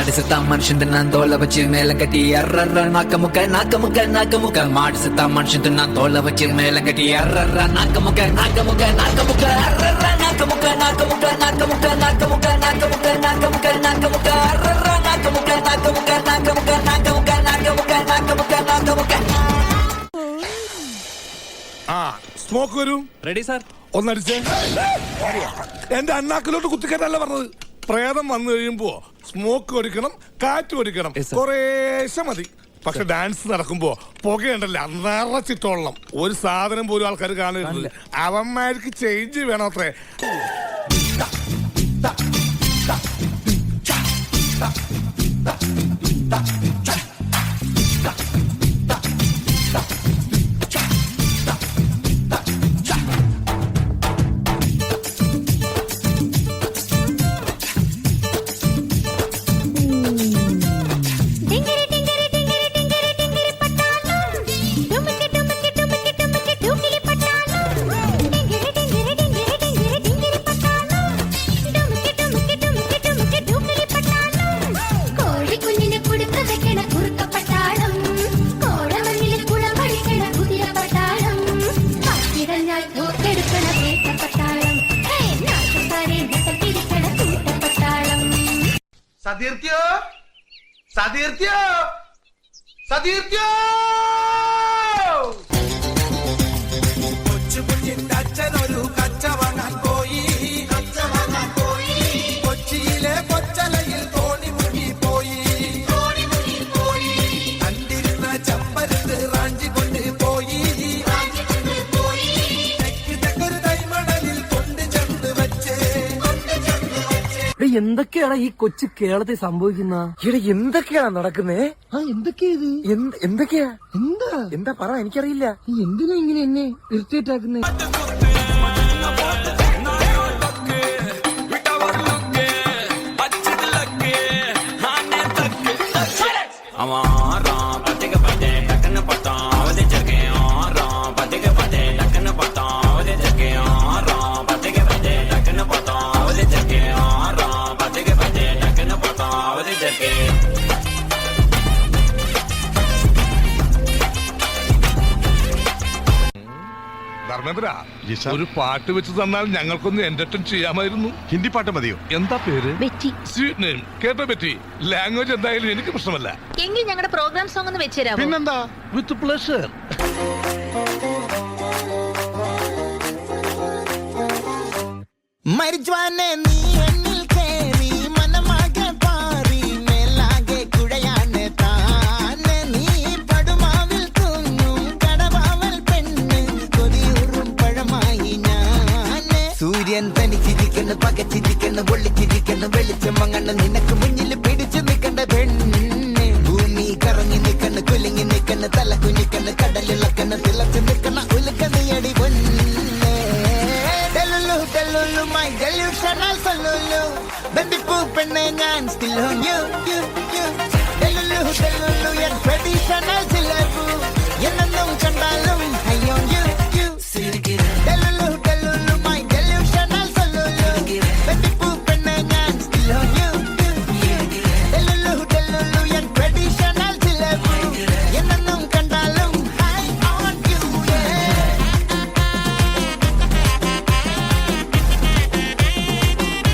மாடு செத்தா மனுஷன் தின்னான் தோலை வச்சு மேல கட்டி அர்ற நாக்கமுக்க நாக்கமுக்க நாக்கமுக்க மாடு செத்தா மனுஷன் தின்னான் தோலை வச்சு மேல கட்டி அர்ற நாக்கமுக்க நாக்கமுக்க நாக்கமுக்க அர்ற நாக்கமுக்க நாக்கமுக்க நாக்கமுக்க நாக்கமுக்க நாக்கமுக்க நாக்கமுக்க நாக்கமுக்க அர்ற நாக்கமுக்க நாக்கமுக்க நாக்கமுக்க நாக்கமுக்க நாக்கமுக்க நாக்கமுக்க நாக்கமுக்க. ആ സ്മോക്ക് വരും. Ready sir. ഒന്നടിച്ചേ. എന്റെ അണ്ണാക്കിലോട്ട് കുത്തിക്കറ്റല്ല പറഞ്ഞത്. പ്രേതം വന്നു കഴിയുമ്പോ സ്മോക്ക് ഒടിക്കണം, കാറ്റ് ഒടിക്കണം, കുറേശ്ശെ മതി. പക്ഷെ ഡാൻസ് നടക്കുമ്പോ പുകയുണ്ടല്ല നിറച്ചിട്ടോളണം. ഒരു സാധനം പോലും ആൾക്കാർ കാണുന്നില്ല. അവന്മാർക്ക് ചേഞ്ച് വേണം അത്രേ. സതീർത്യോ സതീർത്യോ സതീർത്യോ കൊച്ചുകുഞ്ഞിന്റെ അച്ഛനൊരു കച്ച വാങ്ങാൻ പോയി. കൊച്ചിയിലെ കൊച്ചലയിൽ തോണി മുങ്ങിപ്പോയി. കണ്ടിരുന്ന ചമ്പരത്ത് റാഞ്ചി കൊണ്ട് പോയി. തെക്കൊരു തൈമണലിൽ കൊണ്ട് ചെന്ന് വെച്ച്. എന്തൊക്കെയാണ് ഈ കൊച്ചു കേരളത്തിൽ സംഭവിക്കുന്ന? ഇവിടെ എന്തൊക്കെയാണ് നടക്കുന്നേ? എന്തൊക്കെയാ ഇത്? എന്തൊക്കെയാ? എന്താ പറ, എനിക്കറിയില്ല. എന്തിനാ ഇങ്ങനെ എന്നെ ഇറിറ്റേറ്റ് ആക്കുന്നേ? ധർമ്മേന്ദ്ര, ഒരു പാട്ട് വെച്ച് തന്നാൽ ഞങ്ങൾക്കൊന്ന് എന്റർടൈൻ ചെയ്യാമായിരുന്നു. ഹിന്ദി പാട്ട് മതിയോ? എന്താ പേര്? ബെറ്റി. Sweet name. കേട്ടോ ബെറ്റി? ലാംഗ്വേജ് എന്തായാലും എനിക്ക് പ്രശ്നമല്ല. എങ്കിൽ ഞങ്ങളുടെ പ്രോഗ്രാം സോങ് ഒന്ന് വെച്ചുതരാമോ? പിന്നെന്താ, വിത്ത് പ്ലഷർ. മരിജ്വാനെ നീ എന്നിൽ കേറി മനമാകെ പാറി മേലാകെ കുഴയാണ് താനെ നീ പടുമാവിൽ തൂങ്ങും കടവാവൽ പെണ്ണ് കൊതിയൂറും പഴമായി ഞാന്. സൂര്യൻ തനിച്ചിരിക്കുന്നു, പകച്ചിരിക്കുന്നു, പൊള്ളിച്ചിരിക്കുന്നു, വെളിച്ചം മങ്ങണ് നിനക്ക് മുന്നിൽ പിടിച്ചു നിൽക്കണ്ട പെണ്ണ്. ഭൂമി കറങ്ങി നിൽക്കണ്, കുലുങ്ങി നിൽക്കണ്, തല കുനിക്കണ്, കടലിളക്കണ്, തിളച്ചു നിൽക്കണ ഉലുക്കണിയടി പൊന്ന്. My delusional solulu, baby poop and then still on you. Delulu, you're traditional.